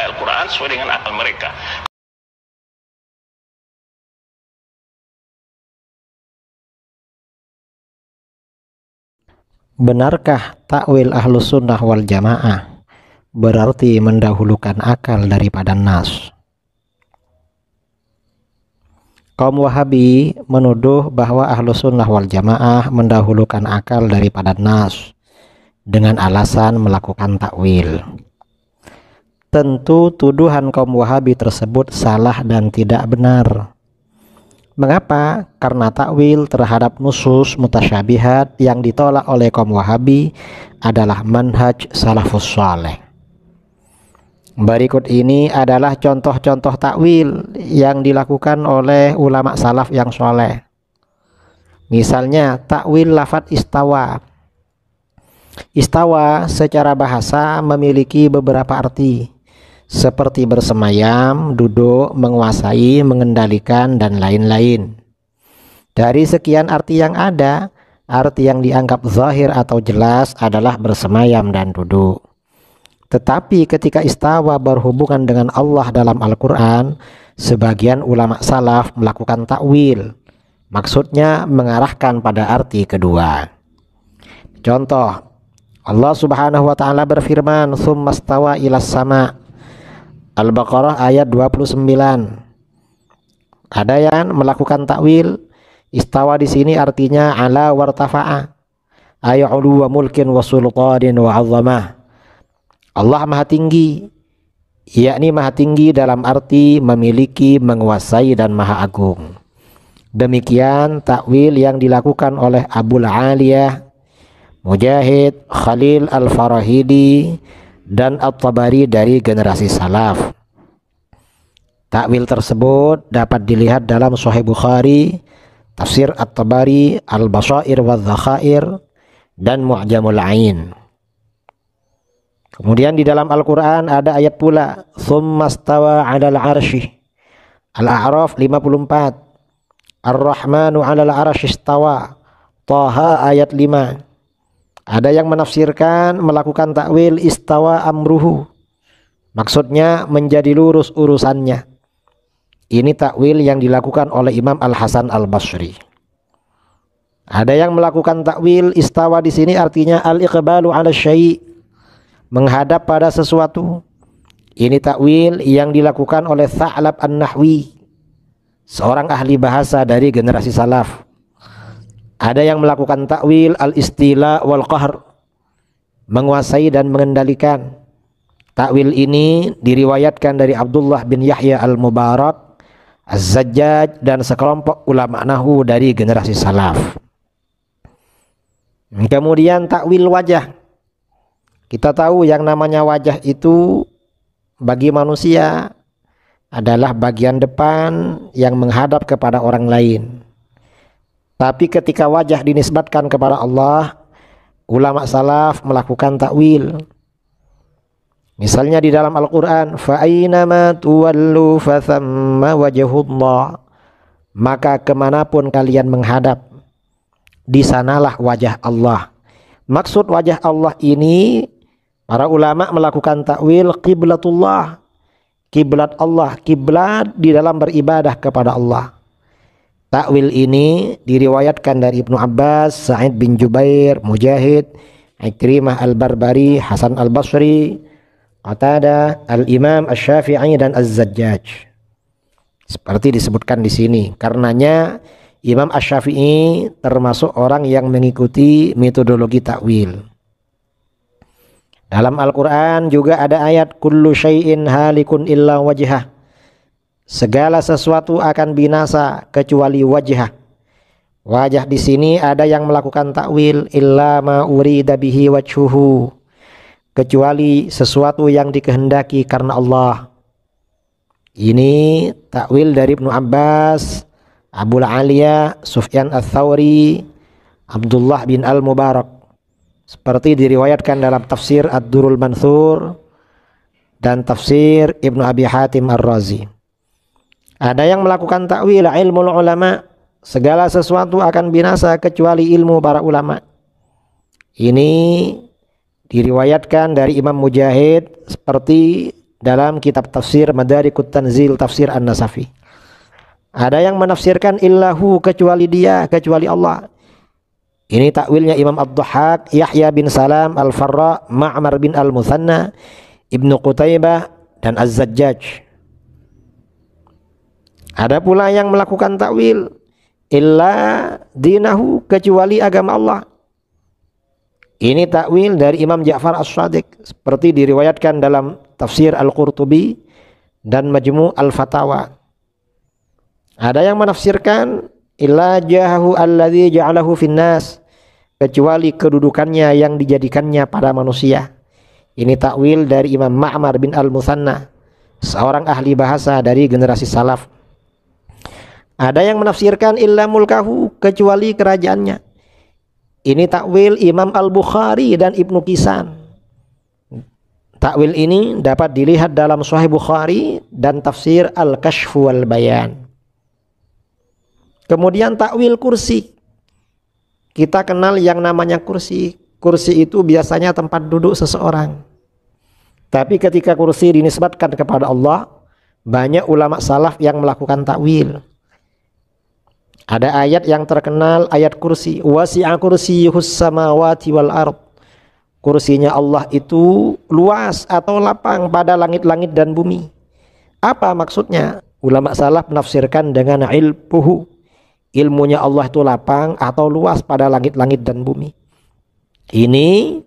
Al-Quran sesuai dengan akal mereka. Benarkah takwil Ahlus Sunnah wal Jamaah berarti mendahulukan akal daripada nas? Kaum Wahabi menuduh bahwa Ahlus Sunnah wal Jamaah mendahulukan akal daripada nas dengan alasan melakukan takwil. Tentu tuduhan kaum Wahabi tersebut salah dan tidak benar. Mengapa? Karena takwil terhadap nusus mutasyabihat yang ditolak oleh kaum Wahabi adalah manhaj salafus saleh. Berikut ini adalah contoh-contoh takwil yang dilakukan oleh ulama salaf yang soleh. Misalnya takwil lafadz istawa. Istawa secara bahasa memiliki beberapa arti, seperti bersemayam, duduk, menguasai, mengendalikan, dan lain-lain. Dari sekian arti yang ada, arti yang dianggap zahir atau jelas adalah bersemayam dan duduk. Tetapi ketika istawa berhubungan dengan Allah dalam Al-Quran, sebagian ulama salaf melakukan takwil. Maksudnya mengarahkan pada arti kedua. Contoh, Allah Subhanahu wa ta'ala berfirman, "Tsumma stawa ilas sama." Al-Baqarah ayat 29. Ada yang melakukan takwil, istawa di sini artinya ala wartafa'a, ay'ulu wa mulkin wa sultanin wa 'azzamah. Allah maha tinggi, yakni maha tinggi dalam arti memiliki, menguasai, dan maha agung. Demikian takwil yang dilakukan oleh Abul Aliyah, Mujahid, Khalil Al-Farahidi, dan At-Tabari dari generasi salaf. Takwil tersebut dapat dilihat dalam Sahih Bukhari, Tafsir At-Tabari, Al-Basair wa Dzakhair, dan Mu'jamul Ain. Kemudian di dalam Al-Quran ada ayat pula, "Tsumma stawa 'alal 'arsy." Al-A'raf 54. Ar-Rahmanu 'alal 'arsy istawa. Thaha ayat 5. Ada yang menafsirkan melakukan takwil istawa amruhu, maksudnya menjadi lurus urusannya. Ini takwil yang dilakukan oleh Imam Al-Hasan Al-Basri. Ada yang melakukan takwil istawa di sini artinya al-iqbalu 'ala syai', menghadap pada sesuatu. Ini takwil yang dilakukan oleh Tha'lab An-Nahwi, seorang ahli bahasa dari generasi salaf. Ada yang melakukan takwil al-istila wal qahr, menguasai dan mengendalikan. Takwil ini diriwayatkan dari Abdullah bin Yahya al-Mubarak, Az-Zajjaj, dan sekelompok ulama nahwu dari generasi salaf. Kemudian takwil wajah. Kita tahu yang namanya wajah itu bagi manusia adalah bagian depan yang menghadap kepada orang lain. Tapi ketika wajah dinisbatkan kepada Allah, ulama salaf melakukan takwil. Misalnya di dalam Al-Quran, "Fa'ainama tuwallu fathamma wajhullah." Maka kemanapun kalian menghadap, di sanalah wajah Allah. Maksud wajah Allah ini, para ulama melakukan takwil qiblatullah, kiblat Allah, kiblat di dalam beribadah kepada Allah. Takwil ini diriwayatkan dari Ibnu Abbas, Sa'id bin Jubair, Mujahid, Ikrimah Al-Barbari, Hasan Al-Basri, Qatadah, Al-Imam Asy-Syafi'i, dan Az-Zajjaj. Seperti disebutkan di sini. Karenanya Imam Asy-Syafi'i termasuk orang yang mengikuti metodologi takwil. Dalam Al-Quran juga ada ayat, "Kullu syai'in halikun illa wajhah." Segala sesuatu akan binasa kecuali wajah. Wajah di sini ada yang melakukan takwil illa ma urida bihi wajhuhu, kecuali sesuatu yang dikehendaki karena Allah. Ini takwil dari Ibnu Abbas, Abul Aliyah, Sufyan Ats-Tsauri, Abdullah bin Al-Mubarak, seperti diriwayatkan dalam tafsir Ad-Durrul Mansur dan tafsir Ibnu Abi Hatim Ar-Razi. Ada yang melakukan takwil ilmu ulama, segala sesuatu akan binasa kecuali ilmu para ulama. Ini diriwayatkan dari Imam Mujahid seperti dalam kitab tafsir Madarikut Tanzil tafsir An-Nasafi. Ada yang menafsirkan illahu, kecuali dia, kecuali Allah. Ini takwilnya Imam Ad-Dhahhak, Yahya bin Salam Al-Farra, Ma'mar bin Al-Muthanna, Ibnu Qutaibah, dan Az-Zajjaj. Ada pula yang melakukan takwil illa dinahu, kecuali agama Allah. Ini takwil dari Imam Ja'far As-Shadiq seperti diriwayatkan dalam tafsir Al-Qurtubi dan Majmu' Al-Fatawa. Ada yang menafsirkan illa jahahu alladzi ja'alahu finnas, kecuali kedudukannya yang dijadikannya pada manusia. Ini takwil dari Imam Ma'mar bin Al-Muthanna, seorang ahli bahasa dari generasi salaf. Ada yang menafsirkan illa mulkahu, kecuali kerajaannya. Ini takwil Imam Al-Bukhari dan Ibnu Qisan. Takwil ini dapat dilihat dalam Sahih Bukhari dan tafsir Al-Kashfu wal Bayan. Kemudian takwil kursi. Kita kenal yang namanya kursi. Kursi itu biasanya tempat duduk seseorang. Tapi ketika kursi dinisbatkan kepada Allah, banyak ulama salaf yang melakukan takwil. Ada ayat yang terkenal, ayat kursi. Wasi'a kursiyyuhus samawati wal ard. Kursinya Allah itu luas atau lapang pada langit-langit dan bumi. Apa maksudnya? Ulama salaf menafsirkan dengan ilmuhu. Ilmunya Allah itu lapang atau luas pada langit-langit dan bumi. Ini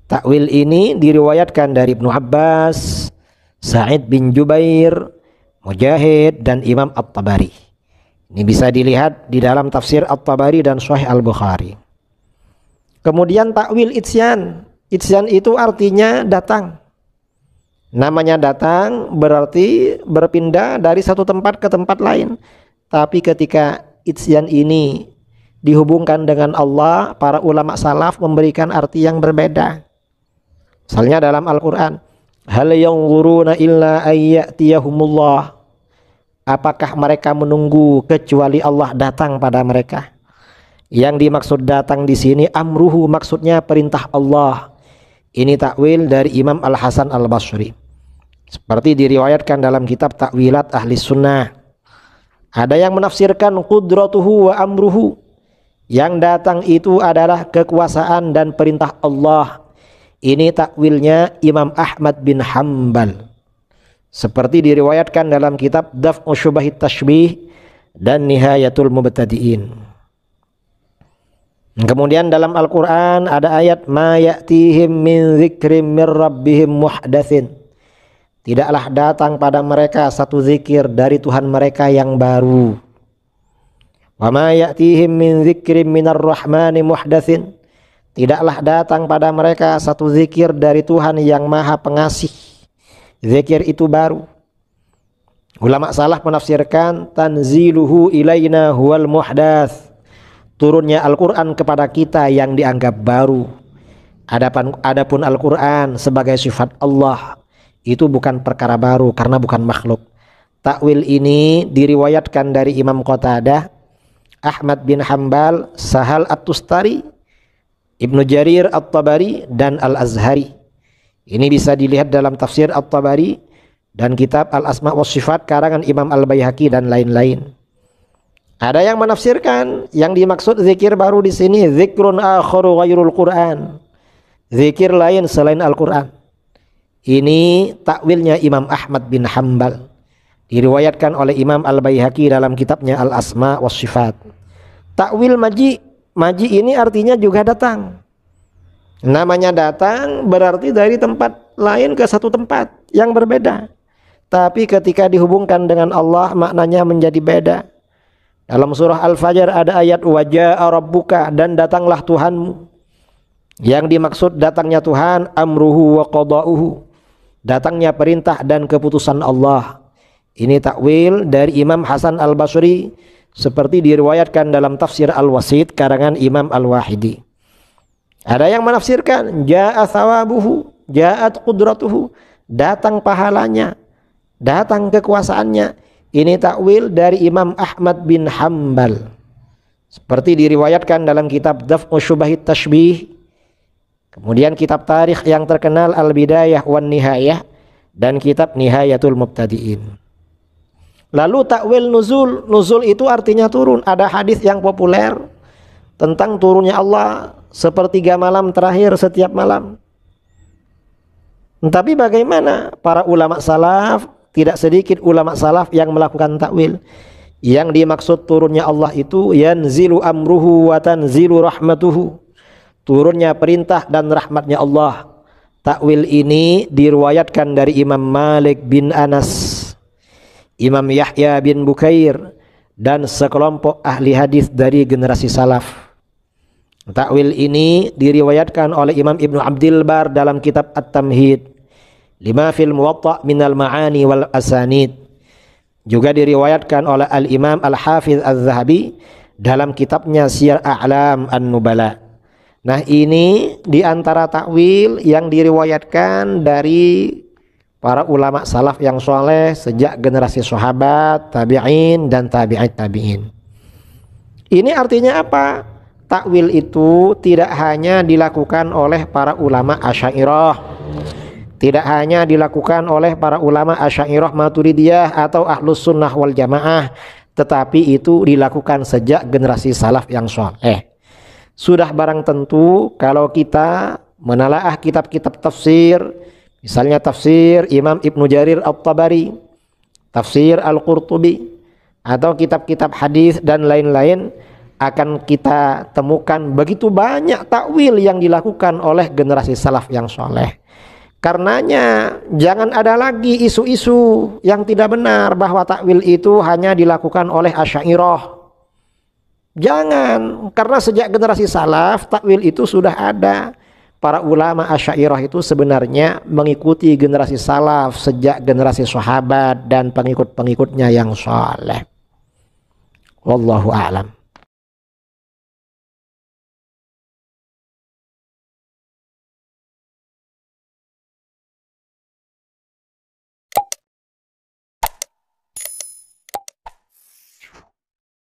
takwil ini diriwayatkan dari Ibnu Abbas, Sa'id bin Jubair, Mujahid, dan Imam At-Tabari. Ini bisa dilihat di dalam tafsir At-Tabari dan Sahih Al-Bukhari. Kemudian takwil itsyan. Itsyan itu artinya datang. Namanya datang berarti berpindah dari satu tempat ke tempat lain. Tapi ketika itsyan ini dihubungkan dengan Allah, para ulama salaf memberikan arti yang berbeda. Misalnya dalam Al-Quran, hal yanzuruna illa ayyatiyahumullah. Apakah mereka menunggu kecuali Allah datang pada mereka? Yang dimaksud datang di sini amruhu, maksudnya perintah Allah. Ini takwil dari Imam Al-Hasan Al-Basri. Seperti diriwayatkan dalam kitab Takwilat Ahli Sunnah. Ada yang menafsirkan qudratuhu wa amruhu. Yang datang itu adalah kekuasaan dan perintah Allah. Ini takwilnya Imam Ahmad bin Hanbal. Seperti diriwayatkan dalam kitab Daf'u Syubahit Tashbih dan Nihayatul Mubtadi'in. Kemudian dalam Al-Quran ada ayat ma ya'tihim min dzikrim min rabbihim muhdatsin. Tidaklah datang pada mereka satu zikir dari Tuhan mereka yang baru. Wa ma ya'tihim min dzikrim minar rahmani muhdatsin. Tidaklah datang pada mereka satu zikir dari Tuhan yang Maha Pengasih. Zikir itu baru. Ulama salaf menafsirkan tanziluhu ilaina huwal muhdats. Turunnya Al-Quran kepada kita yang dianggap baru. Adapun Al-Quran sebagai sifat Allah, itu bukan perkara baru karena bukan makhluk. Takwil ini diriwayatkan dari Imam Qatadah, Ahmad bin Hanbal, Sahal At-Tustari, Ibnu Jarir At-Tabari, dan Al-Azhari. Ini bisa dilihat dalam tafsir At-Tabari dan kitab Al-Asma' wa Sifat karangan Imam Al-Baihaqi dan lain-lain. Ada yang menafsirkan yang dimaksud zikir baru di sini zikrun akharu ghairul Quran. Zikir lain selain Al-Quran. Ini takwilnya Imam Ahmad bin Hanbal. Diriwayatkan oleh Imam Al-Baihaqi dalam kitabnya Al-Asma' wa Sifat. Takwil maji. Maji ini artinya juga datang. Namanya datang berarti dari tempat lain ke satu tempat yang berbeda. Tapi ketika dihubungkan dengan Allah maknanya menjadi beda. Dalam surah Al-Fajr ada ayat waja'a rabbuka, dan datanglah Tuhanmu. Yang dimaksud datangnya Tuhan amruhu wa qada'uhu. Datangnya perintah dan keputusan Allah. Ini takwil dari Imam Hasan Al-Basri seperti diriwayatkan dalam tafsir Al-Wasit karangan Imam Al-Wahidi. Ada yang menafsirkan ja'a thawabuhu, ja'at qudratuhu, datang pahalanya, datang kekuasaannya. Ini takwil dari Imam Ahmad bin Hanbal. Seperti diriwayatkan dalam kitab Daf'u Syubahit Tashbih. Kemudian kitab tarikh yang terkenal Al-Bidayah wan Nihayah dan kitab Nihayatul Mubtadi'in. Lalu takwil nuzul, nuzul itu artinya turun. Ada hadis yang populer tentang turunnya Allah sepertiga malam terakhir setiap malam. Tapi bagaimana para ulama salaf, tidak sedikit ulama salaf yang melakukan takwil. Yang dimaksud turunnya Allah itu yanzilu amruhu wa tanzilu rahmatuhu, turunnya perintah dan rahmatnya Allah. Takwil ini diriwayatkan dari Imam Malik bin Anas, Imam Yahya bin Bukair, dan sekelompok ahli hadis dari generasi salaf. Takwil ini diriwayatkan oleh Imam Ibnu Abdil Bar dalam kitab At-Tamhid lima fil Muwatta minal ma'ani wal asanid. Juga diriwayatkan oleh Al-Imam Al-Hafiz Az-Zahabi dalam kitabnya Siyar A'lam An-Nubala. Nah, ini diantara takwil yang diriwayatkan dari para ulama salaf yang soleh sejak generasi sahabat, tabi'in, dan tabi'it tabi'in. Ini artinya apa? Takwil itu tidak hanya dilakukan oleh para ulama Asy'ariyah, tidak hanya dilakukan oleh para ulama Asy'ariyah Maturidiyah atau Ahlus Sunnah wal Jamaah, tetapi itu dilakukan sejak generasi salaf yang soleh. Sudah barang tentu kalau kita menalaah kitab-kitab tafsir, misalnya tafsir Imam Ibnu Jarir At-Tabari, tafsir Al-Qurtubi, atau kitab-kitab hadis dan lain-lain, akan kita temukan begitu banyak takwil yang dilakukan oleh generasi salaf yang soleh. Karenanya jangan ada lagi isu-isu yang tidak benar bahwa takwil itu hanya dilakukan oleh Asy'ariyah. Jangan, karena sejak generasi salaf takwil itu sudah ada. Para ulama Asy'ariyah itu sebenarnya mengikuti generasi salaf sejak generasi sahabat dan pengikut-pengikutnya yang saleh. Wallahu a'lam.